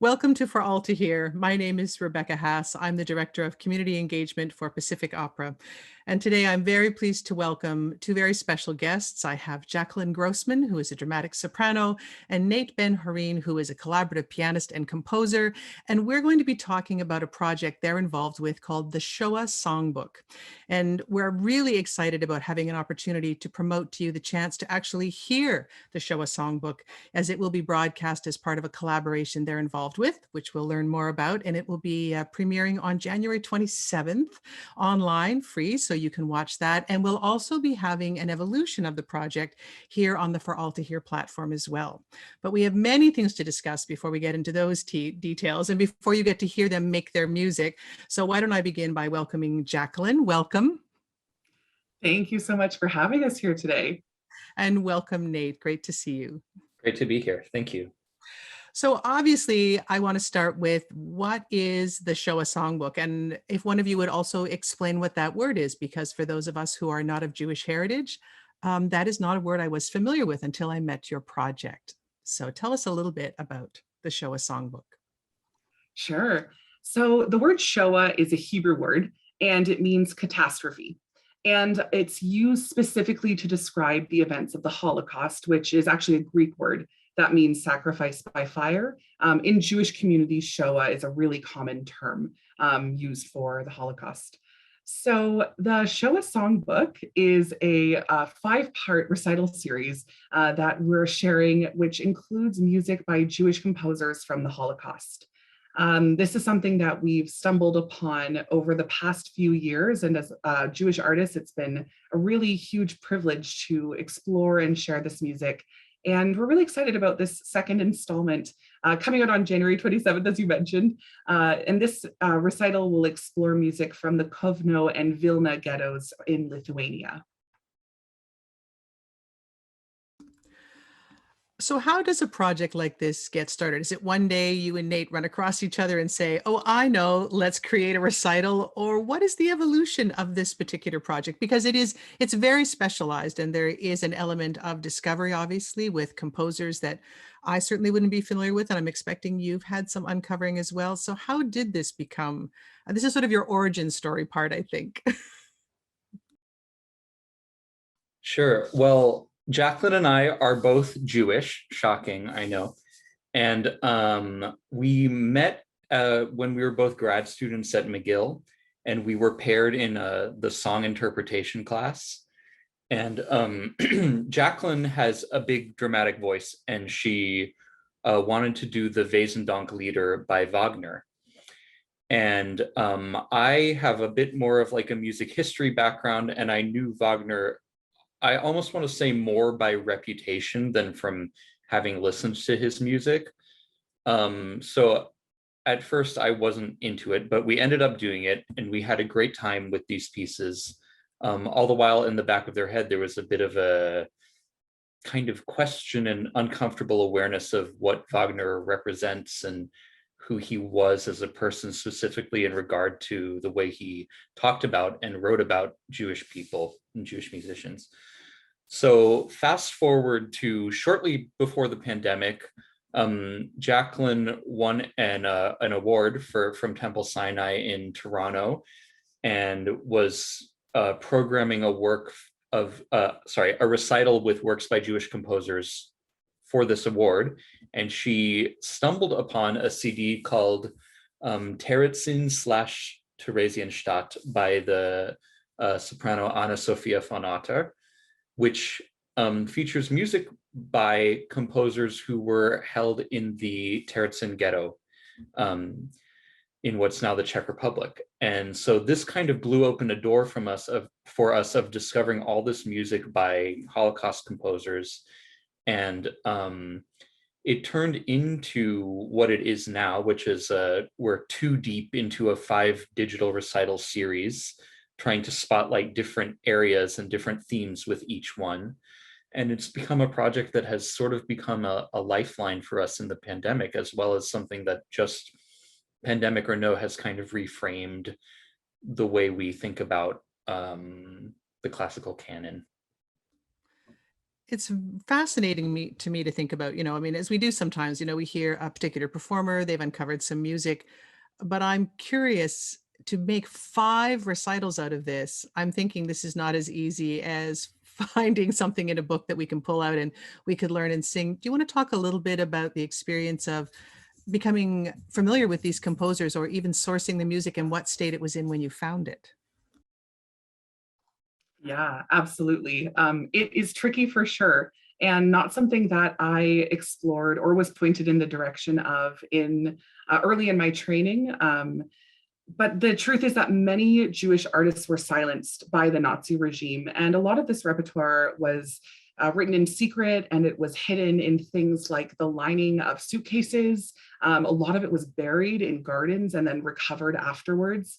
Welcome to For All to Hear. My name is Rebecca Haas. I'm the Director of Community Engagement for Pacific Opera. And today I'm very pleased to welcome two very special guests. I have Jaclyn Grossman, who is a dramatic soprano, and Nate Ben-Horin, who is a collaborative pianist and composer. And we're going to be talking about a project they're involved with called the Shoah Songbook. And we're really excited about having an opportunity to promote to you the chance to actually hear the Shoah Songbook, as it will be broadcast as part of a collaboration they're involved with, which we'll learn more about. And it will be premiering on January 27th online, free, so you can watch that. And we'll also be having an evolution of the project here on the For All to Hear platform as well. But we have many things to discuss before we get into those details and before you get to hear them make their music. So why don't I begin by welcoming Jaclyn. Welcome. Thank you so much for having us here today. And welcome, Nate. Great to see you. Great to be here. Thank you. So obviously, I want to start with what is the Shoah Songbook? And if one of you would also explain what that word is, because for those of us who are not of Jewish heritage, that is not a word I was familiar with until I met your project. So tell us a little bit about the Shoah Songbook. Sure. So the word Shoah is a Hebrew word, and it means catastrophe. And it's used specifically to describe the events of the Holocaust, which is actually a Greek word that means sacrifice by fire. In Jewish communities, Shoah is a really common term used for the Holocaust. So the Shoah Songbook is a 5-part recital series that we're sharing, which includes music by Jewish composers from the Holocaust. This is something that we've stumbled upon over the past few years. And as Jewish artists, it's been a really huge privilege to explore and share this music. And we're really excited about this second installment coming out on January 27th, as you mentioned. And this recital will explore music from the Kovno and Vilna ghettos in Lithuania. So how does a project like this get started? Is it one day you and Nate run across each other and say, oh, I know, let's create a recital? Or what is the evolution of this particular project? Because it's very specialized, and there is an element of discovery, obviously, with composers that I certainly wouldn't be familiar with, and I'm expecting you've had some uncovering as well. So how did this become, this is sort of your origin story part, I think. Sure. Well, Jaclyn and I are both Jewish, shocking, I know. And we met when we were both grad students at McGill, and we were paired in the song interpretation class. And Jaclyn has a big dramatic voice, and she wanted to do the Wesendonck Lieder by Wagner. And I have a bit more of like a music history background, and I knew Wagner, I almost want to say more by reputation than from having listened to his music. So at first I wasn't into it, but we ended up doing it, and we had a great time with these pieces. All the while in the back of their head, there was a bit of a kind of question and uncomfortable awareness of what Wagner represents and who he was as a person, specifically in regard to the way he talked about and wrote about Jewish people and Jewish musicians. So fast forward to shortly before the pandemic, Jaclyn won an award from Temple Sinai in Toronto, and was programming a recital with works by Jewish composers for this award. And she stumbled upon a CD called Terezin/Theresienstadt by the soprano Anna Sophia von Otter, which features music by composers who were held in the Terezin ghetto in what's now the Czech Republic. And so this kind of blew open a door for us of discovering all this music by Holocaust composers. And it turned into what it is now, which is we're 2 deep into a 5 digital recital series, trying to spotlight different areas and different themes with each one. And it's become a project that has sort of become a lifeline for us in the pandemic, as well as something that, just pandemic or no, has kind of reframed the way we think about the classical canon. It's fascinating to me to think about, I mean, as we do sometimes, we hear a particular performer, they've uncovered some music, but I'm curious to make 5 recitals out of this. I'm thinking this is not as easy as finding something in a book that we can pull out and we could learn and sing. Do you want to talk a little bit about the experience of becoming familiar with these composers or even sourcing the music and what state it was in when you found it? Yeah, absolutely. It is tricky for sure, and not something that I explored or was pointed in the direction of in early in my training. But the truth is that many Jewish artists were silenced by the Nazi regime, and a lot of this repertoire was written in secret, and it was hidden in things like the lining of suitcases. A lot of it was buried in gardens and then recovered afterwards.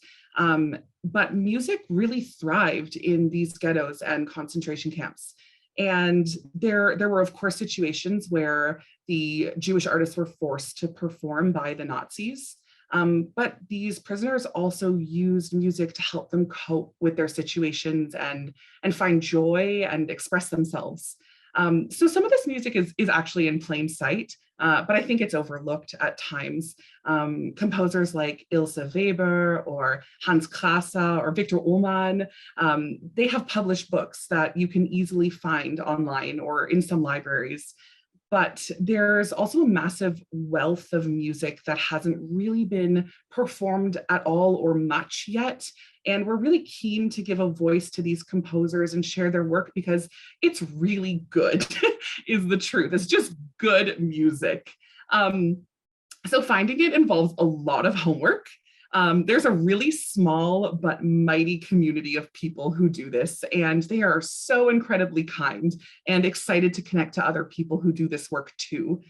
But music really thrived in these ghettos and concentration camps. And there were, of course, situations where the Jewish artists were forced to perform by the Nazis. But these prisoners also used music to help them cope with their situations and find joy and express themselves. So some of this music is actually in plain sight, but I think it's overlooked at times. Composers like Ilsa Weber or Hans Krasse or Victor Ullman, they have published books that you can easily find online or in some libraries. But there's also a massive wealth of music that hasn't really been performed at all or much yet. And we're really keen to give a voice to these composers and share their work because it's really good, is the truth. It's just good music. So finding it involves a lot of homework. There's a really small but mighty community of people who do this, and they are so incredibly kind and excited to connect to other people who do this work too.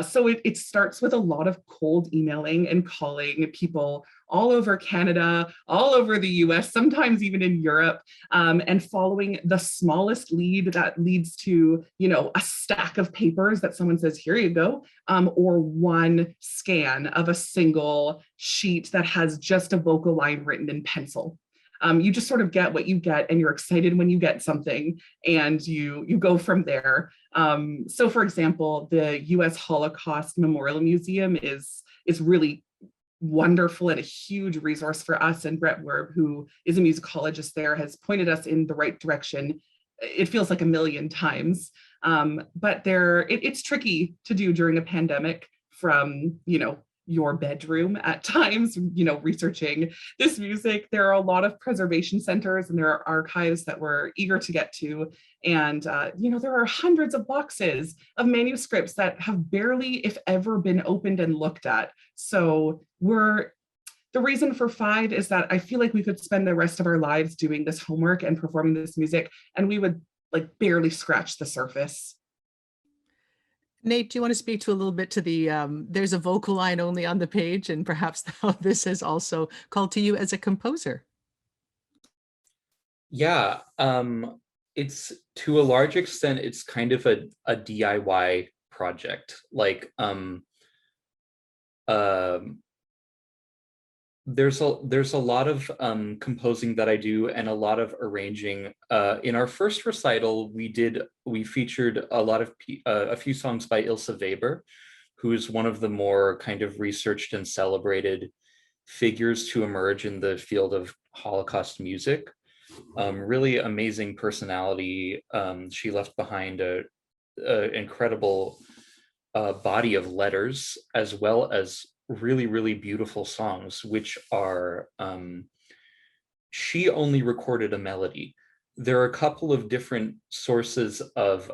So it starts with a lot of cold emailing and calling people all over Canada, all over the US, sometimes even in Europe, and following the smallest lead that leads to, a stack of papers that someone says, here you go, or one scan of a single sheet that has just a vocal line written in pencil. You just sort of get what you get, and you're excited when you get something, and you go from there. So, for example, the U.S. Holocaust Memorial Museum is really wonderful and a huge resource for us. And Brett Werb, who is a musicologist there, has pointed us in the right direction. It feels like a million times, but it's tricky to do during a pandemic from your bedroom at times, researching this music. There are a lot of preservation centers and there are archives that we're eager to get to. And, there are hundreds of boxes of manuscripts that have barely, if ever, been opened and looked at. So the reason for 5 is that I feel like we could spend the rest of our lives doing this homework and performing this music, and we would barely scratch the surface. Nate, do you want to speak to a little bit to there's a vocal line only on the page and perhaps how this has also called to you as a composer? Yeah, it's to a large extent, it's kind of a DIY project. There's a lot of composing that I do and a lot of arranging. In our first recital, we featured a few songs by Ilsa Weber, who is one of the more kind of researched and celebrated figures to emerge in the field of Holocaust music. Really amazing personality. She left behind a incredible body of letters, as well as really, really beautiful songs, which are, she only recorded a melody. There are a couple of different sources of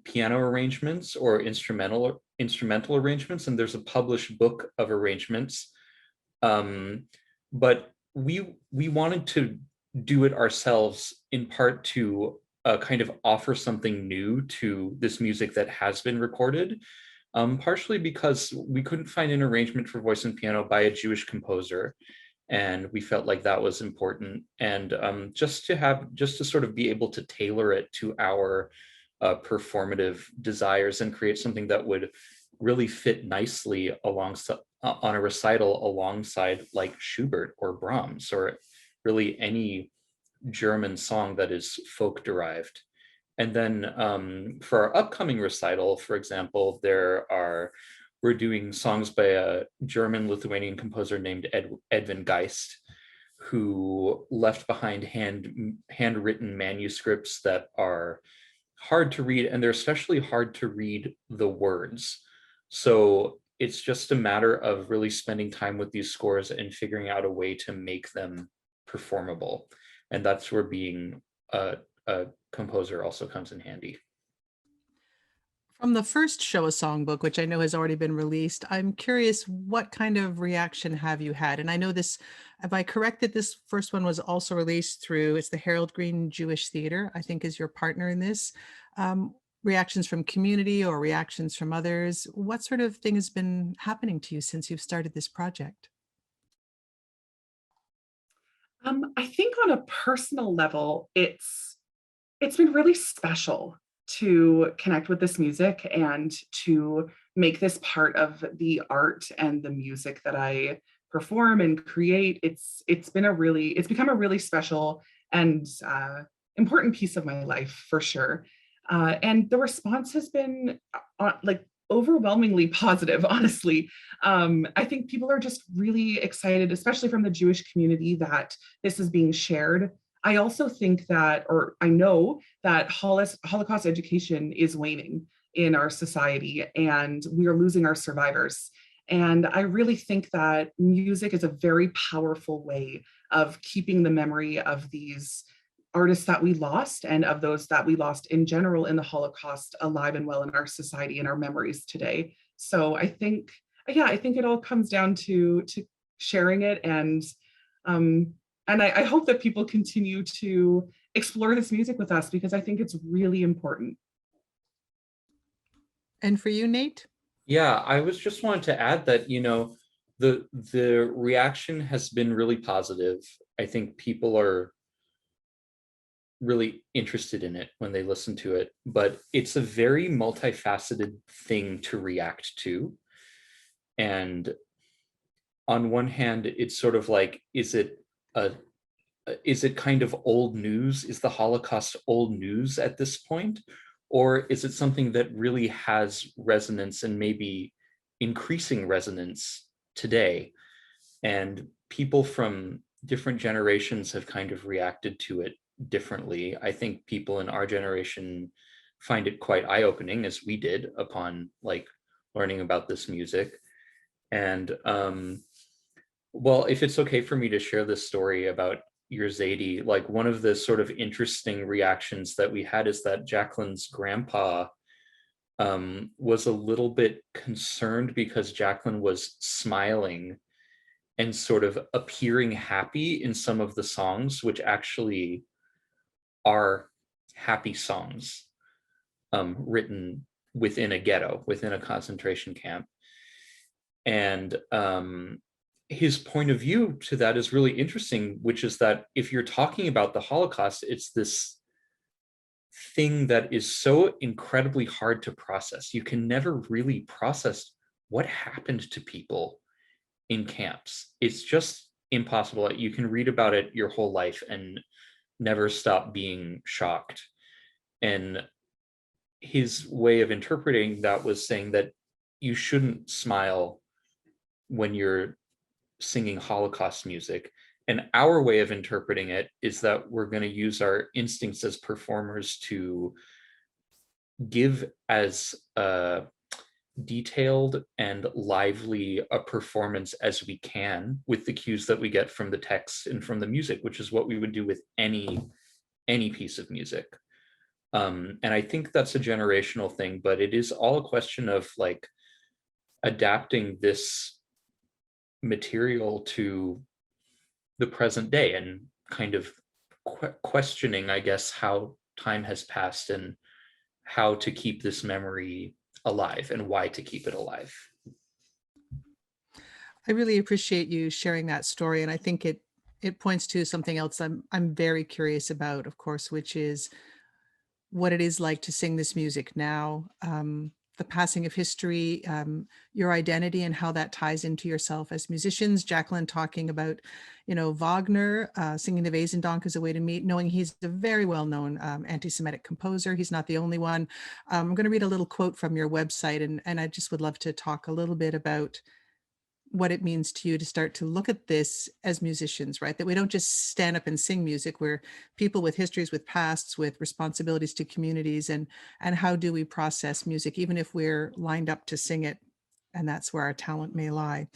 piano arrangements or instrumental arrangements, and there's a published book of arrangements. But we wanted to do it ourselves, in part to kind of offer something new to this music that has been recorded, partially because we couldn't find an arrangement for voice and piano by a Jewish composer, and we felt like that was important. And just to sort of be able to tailor it to our performative desires and create something that would really fit nicely alongside on a recital alongside like Schubert or Brahms or really any German song that is folk derived. And then for our upcoming recital, for example, we're doing songs by a German-Lithuanian composer named Edwin Geist, who left behind handwritten manuscripts that are hard to read, and they're especially hard to read the words. So it's just a matter of really spending time with these scores and figuring out a way to make them performable. And that's where being a composer also comes in handy. From the first Shoah Songbook, which I know has already been released, I'm curious, what kind of reaction have you had? And I know this, if I correct it, this first one was also released through, it's the Harold Green Jewish Theater, I think is your partner in this. Reactions from community or reactions from others? What sort of thing has been happening to you since you've started this project? I think on a personal level, it's been really special to connect with this music and to make this part of the art and the music that I perform and create. It's become a really special and important piece of my life for sure. And the response has been like overwhelmingly positive, honestly. I think people are just really excited, especially from the Jewish community, that this is being shared. I also think that, or I know that Holocaust education is waning in our society and we are losing our survivors. And I really think that music is a very powerful way of keeping the memory of these artists that we lost and of those that we lost in general in the Holocaust alive and well in our society and our memories today. So I think, yeah, I think it all comes down to sharing it, and I hope that people continue to explore this music with us because I think it's really important. And for you, Nate? Yeah, I was just wanted to add that, the reaction has been really positive. I think people are really interested in it when they listen to it, but it's a very multifaceted thing to react to. And on one hand, it's sort of like, is it kind of old news? Is the Holocaust old news at this point? Or is it something that really has resonance and maybe increasing resonance today? And people from different generations have kind of reacted to it differently. I think people in our generation find it quite eye-opening, as we did upon like learning about this music. And well, if it's okay for me to share this story about your Zadie, like one of the sort of interesting reactions that we had is that Jaclyn's grandpa was a little bit concerned because Jaclyn was smiling and sort of appearing happy in some of the songs, which actually are happy songs written within a ghetto, within a concentration camp. And his point of view to that is really interesting, which is that if you're talking about the Holocaust, it's this thing that is so incredibly hard to process. You can never really process what happened to people in camps. It's just impossible. You can read about it your whole life and never stop being shocked. And his way of interpreting that was saying that you shouldn't smile when you're singing Holocaust music. And our way of interpreting it is that we're going to use our instincts as performers to give as detailed and lively a performance as we can with the cues that we get from the text and from the music, which is what we would do with any piece of music. And I think that's a generational thing, but it is all a question of like adapting this material to the present day and kind of questioning, I guess, how time has passed and how to keep this memory alive and why to keep it alive. I really appreciate you sharing that story, and I think it points to something else I'm very curious about, of course, which is what it is like to sing this music now. the passing of history, your identity and how that ties into yourself as musicians. Jaclyn talking about, Wagner, singing the Wesendonck as a way to meet, knowing he's a very well-known anti-Semitic composer. He's not the only one. I'm going to read a little quote from your website, and I just would love to talk a little bit about what it means to you to start to look at this as musicians, right? That we don't just stand up and sing music. We're people with histories, with pasts, with responsibilities to communities, and how do we process music, even if we're lined up to sing it, and that's where our talent may lie.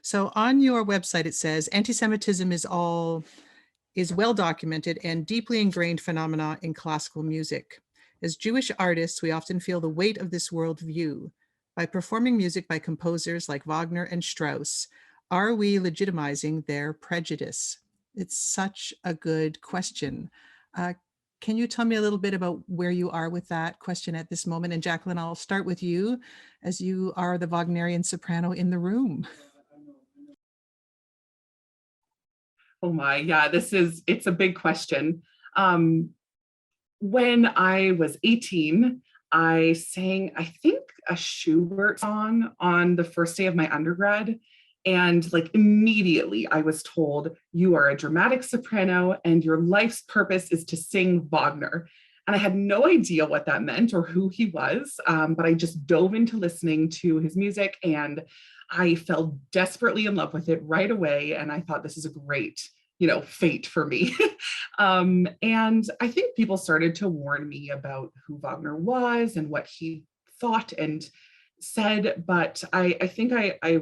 So on your website, it says, anti-Semitism is well documented and deeply ingrained phenomena in classical music. As Jewish artists, we often feel the weight of this worldview. By performing music by composers like Wagner and Strauss, are we legitimizing their prejudice? It's such a good question. Can you tell me a little bit about where you are with that question at this moment? And Jaclyn, I'll start with you, as you are the Wagnerian soprano in the room. Oh my, yeah, it's a big question. When I was 18, I sang, I think, a Schubert song on the first day of my undergrad. And like immediately I was told, you are a dramatic soprano and your life's purpose is to sing Wagner. And I had no idea what that meant or who he was, but I just dove into listening to his music and I fell desperately in love with it right away. And I thought, this is a great, fate for me. And I think people started to warn me about who Wagner was and what he thought and said, but I think I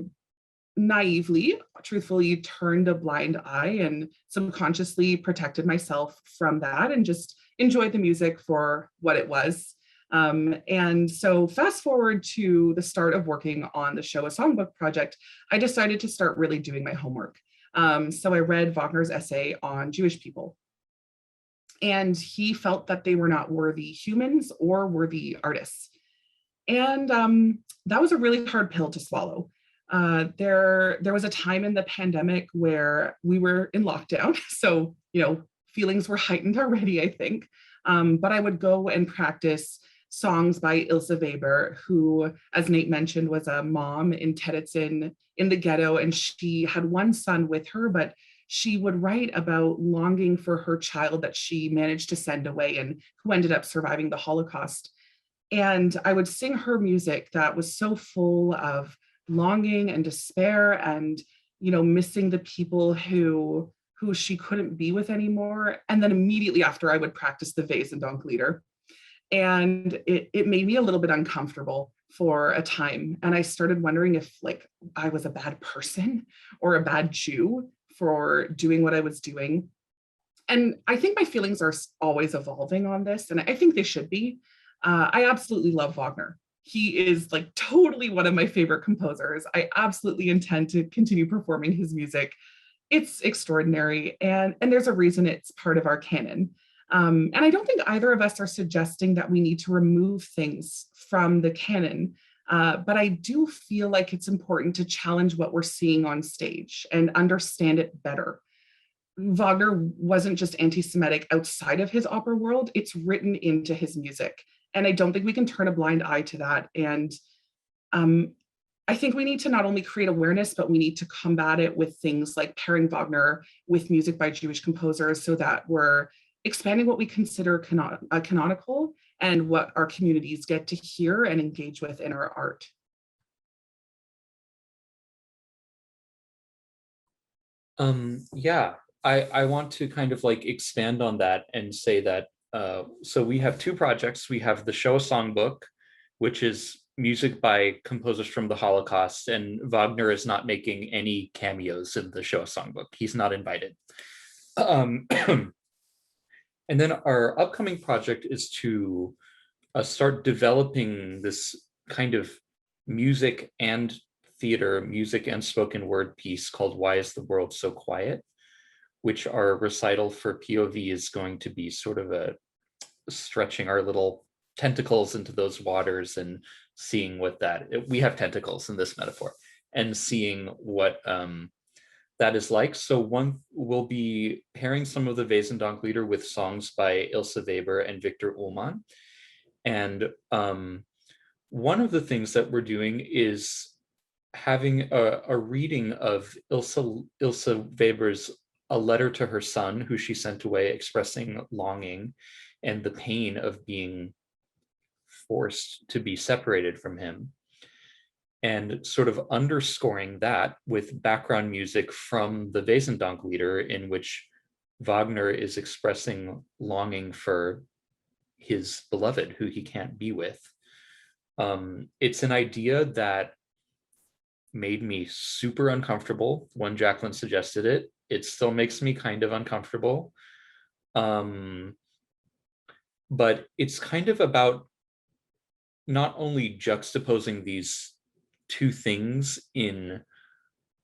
naively, truthfully turned a blind eye and subconsciously protected myself from that and just enjoyed the music for what it was. And so fast forward to the start of working on the Shoah Songbook project, I decided to start really doing my homework. So I read Wagner's essay on Jewish people. And he felt that they were not worthy humans or worthy artists. And that was a really hard pill to swallow. There was a time in the pandemic where we were in lockdown. So, feelings were heightened already, I think. But I would go and practice songs by Ilsa Weber, who, as Nate mentioned, was a mom in Teditson in the ghetto. And she had one son with her, but she would write about longing for her child that she managed to send away and who ended up surviving the Holocaust. And I would sing her music that was so full of longing and despair and, missing the people who she couldn't be with anymore. And then immediately after, I would practice the Wesendonck lieder. And it made me a little bit uncomfortable for a time. And I started wondering if I was a bad person or a bad Jew for doing what I was doing. And I think my feelings are always evolving on this, and I think they should be. I absolutely love Wagner. He is totally one of my favorite composers. I absolutely intend to continue performing his music. It's extraordinary, and there's a reason it's part of our canon. And I don't think either of us are suggesting that we need to remove things from the canon, but I do feel like it's important to challenge what we're seeing on stage and understand it better. Wagner wasn't just anti-Semitic outside of his opera world, it's written into his music. And I don't think we can turn a blind eye to that. And I think we need to not only create awareness, but we need to combat it with things like pairing Wagner with music by Jewish composers so that we're expanding what we consider canonical and what our communities get to hear and engage with in our art. Yeah, I want to kind of expand on that and say that, so we have two projects. We have the Shoah Songbook, which is music by composers from the Holocaust, and Wagner is not making any cameos in the Shoah Songbook. He's not invited. And then our upcoming project is to start developing this kind of music and theater, music and spoken word piece called Why is the World So Quiet?, which our recital for POV is going to be sort of a stretching our little tentacles into those waters and seeing what we have tentacles in this metaphor, and seeing what that is like. So one will be pairing some of the Wesendonck lieder with songs by Ilsa Weber and Victor Ullman. And one of the things that we're doing is having a reading of Ilsa Weber's A Letter to Her Son, who she sent away, expressing longing and the pain of being forced to be separated from him, and sort of underscoring that with background music from the Wesendonck Lieder, in which Wagner is expressing longing for his beloved who he can't be with. It's an idea that made me super uncomfortable when Jaclyn suggested it. It still makes me kind of uncomfortable. But it's kind of about not only juxtaposing these two things in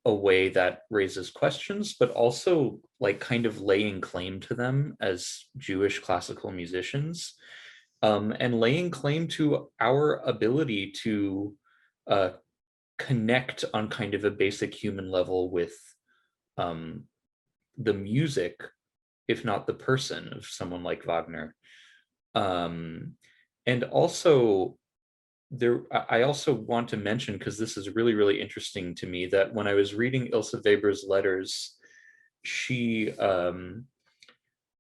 a way that raises questions, but also like kind of laying claim to them as Jewish classical musicians, and laying claim to our ability to connect on kind of a basic human level with the music, if not the person of someone like Wagner. And also, I also want to mention, because this is really, really interesting to me, that when I was reading Ilsa Weber's letters, she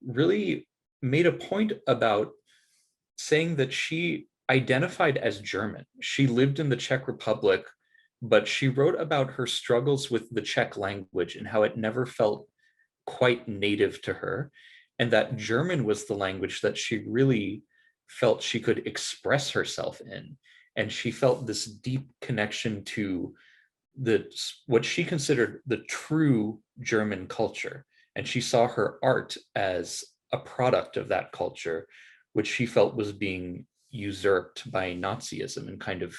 really made a point about saying that she identified as German. She lived in the Czech Republic, but she wrote about her struggles with the Czech language and how it never felt quite native to her, and that German was the language that she really felt she could express herself in. And she felt this deep connection to what she considered the true German culture. And she saw her art as a product of that culture, which she felt was being usurped by Nazism, and kind of,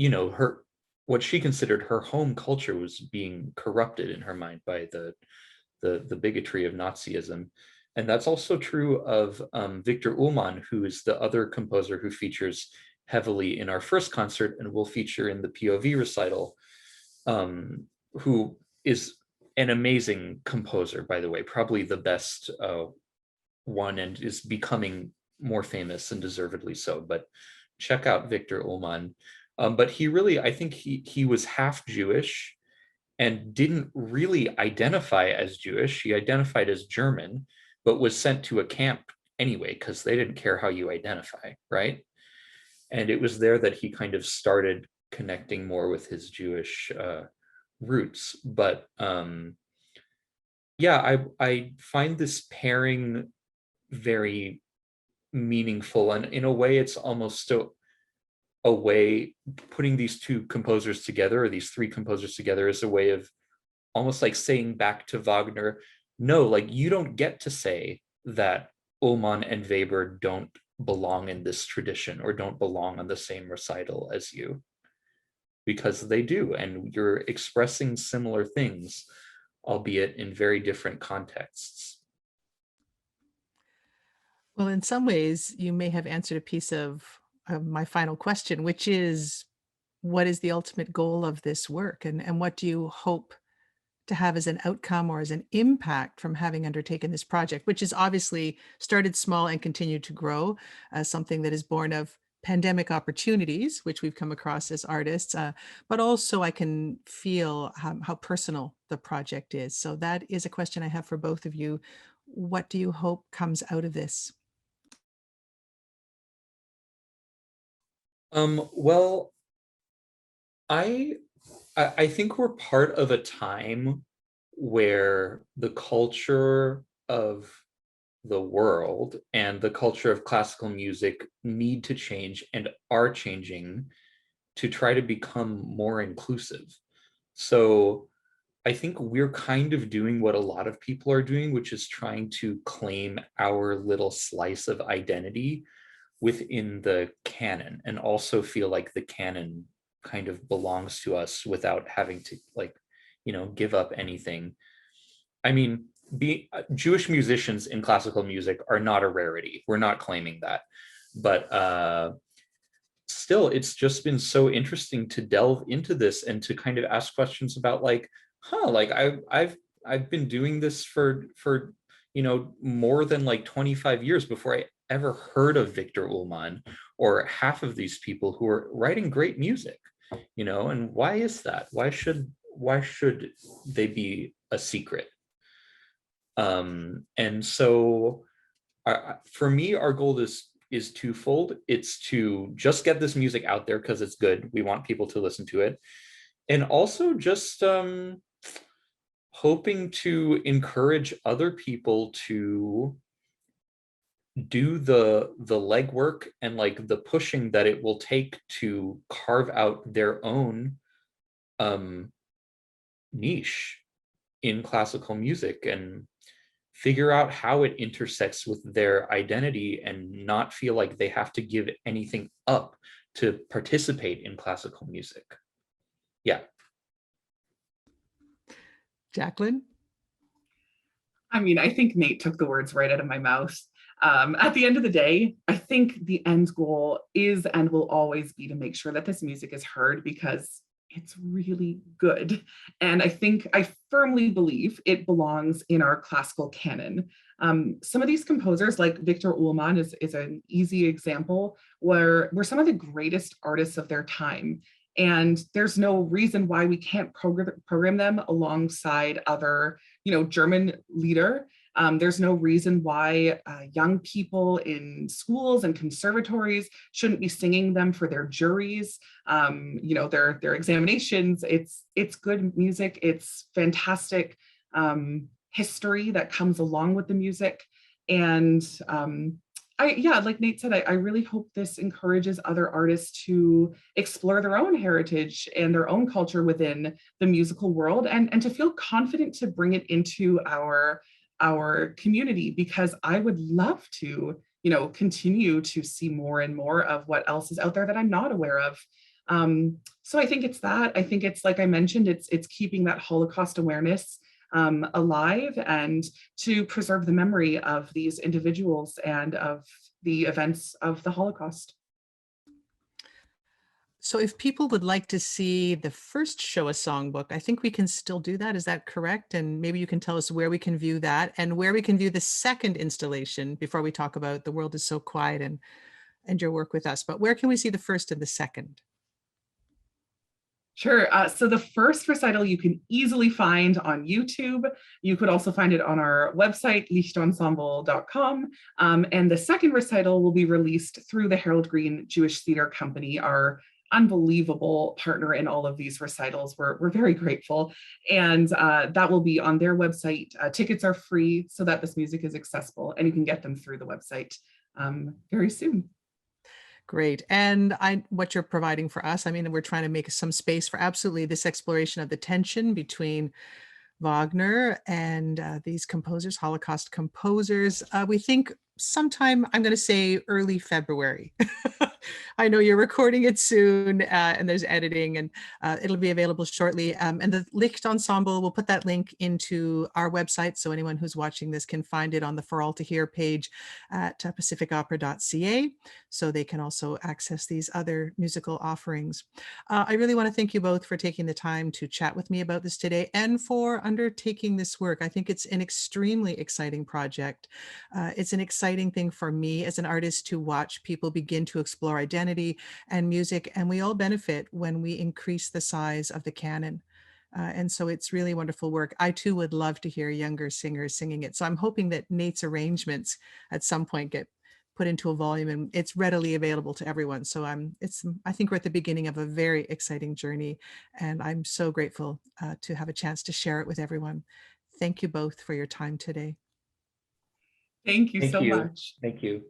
her, what she considered her home culture was being corrupted in her mind by the bigotry of Nazism. And that's also true of Victor Ullman, who is the other composer who features heavily in our first concert and will feature in the POV recital, who is an amazing composer, by the way, probably the best one, and is becoming more famous, and deservedly so. But check out Victor Ullman. But he really, I think he was half Jewish and didn't really identify as Jewish. He identified as German, but was sent to a camp anyway, because they didn't care how you identify, right? And it was there that he kind of started connecting more with his Jewish roots. But yeah, I find this pairing very meaningful, and in a way it's almost a way, putting these two composers together, or these three composers together, is a way of almost like saying back to Wagner, no, like, you don't get to say that Ullman and Weber don't belong in this tradition, or don't belong on the same recital as you, because they do, and you're expressing similar things, albeit in very different contexts. Well, in some ways, you may have answered a piece of my final question, which is, what is the ultimate goal of this work? And what do you hope to have as an outcome or as an impact from having undertaken this project, which is obviously started small and continued to grow as something that is born of pandemic opportunities, which we've come across as artists, but also I can feel how personal the project is. So that is a question I have for both of you. What do you hope comes out of this? Well, I I think we're part of a time where the culture of the world and the culture of classical music need to change, and are changing, to try to become more inclusive. So I think we're kind of doing what a lot of people are doing, which is trying to claim our little slice of identity within the canon, and also feel like the canon kind of belongs to us without having to, like, give up anything. I mean, Jewish musicians in classical music are not a rarity. We're not claiming that. But still, it's just been so interesting to delve into this and to kind of ask questions about, like, like, I've been doing this for more than like 25 years before I ever heard of Victor Ullman or half of these people who are writing great music, you know, and why is that? Why should they be a secret? And so for me, our goal is twofold. It's to just get this music out there because it's good. We want people to listen to it. And also just hoping to encourage other people to do the legwork and like the pushing that it will take to carve out their own niche in classical music and figure out how it intersects with their identity and not feel like they have to give anything up to participate in classical music. Yeah. Jaclyn? I mean, I think Nate took the words right out of my mouth. At the end of the day, I think the end goal is and will always be to make sure that this music is heard because it's really good. And I firmly believe it belongs in our classical canon. Some of these composers, like Victor Ullman is an easy example, were some of the greatest artists of their time. And there's no reason why we can't program them alongside other, German lieder. There's no reason why young people in schools and conservatories shouldn't be singing them for their juries, their examinations. It's good music. It's fantastic history that comes along with the music. And like Nate said, I really hope this encourages other artists to explore their own heritage and their own culture within the musical world and to feel confident to bring it into our community, because I would love to, continue to see more and more of what else is out there that I'm not aware of. So I think it's that. I think it's, like I mentioned, it's keeping that Holocaust awareness alive and to preserve the memory of these individuals and of the events of the Holocaust. So if people would like to see the first Shoah Songbook, I think we can still do that. Is that correct? And maybe you can tell us where we can view that and where we can view the second installation before we talk about The World is So Quiet and your work with us. But where can we see the first and the second? Sure. So the first recital you can easily find on YouTube. You could also find it on our website, lichtensemble.com. And the second recital will be released through the Harold Green Jewish Theater Company, our unbelievable partner in all of these recitals. We're very grateful. And that will be on their website. Tickets are free so that this music is accessible, and you can get them through the website very soon. Great. And what you're providing for us, I mean, we're trying to make some space for absolutely this exploration of the tension between Wagner and these composers, Holocaust composers. We think sometime, I'm going to say early February. I know you're recording it soon and there's editing, and it'll be available shortly. And the Licht Ensemble, we'll put that link into our website so anyone who's watching this can find it on the For All to Hear page at pacificopera.ca, so they can also access these other musical offerings. I really want to thank you both for taking the time to chat with me about this today and for undertaking this work. I think it's an extremely exciting project. It's an exciting thing for me as an artist to watch people begin to explore identity and music, and we all benefit when we increase the size of the canon. And so it's really wonderful work. I too would love to hear younger singers singing it. So I'm hoping that Nate's arrangements at some point get put into a volume and it's readily available to everyone. So I think we're at the beginning of a very exciting journey, and I'm so grateful to have a chance to share it with everyone. Thank you both for your time today. Thank you so much. Thank you.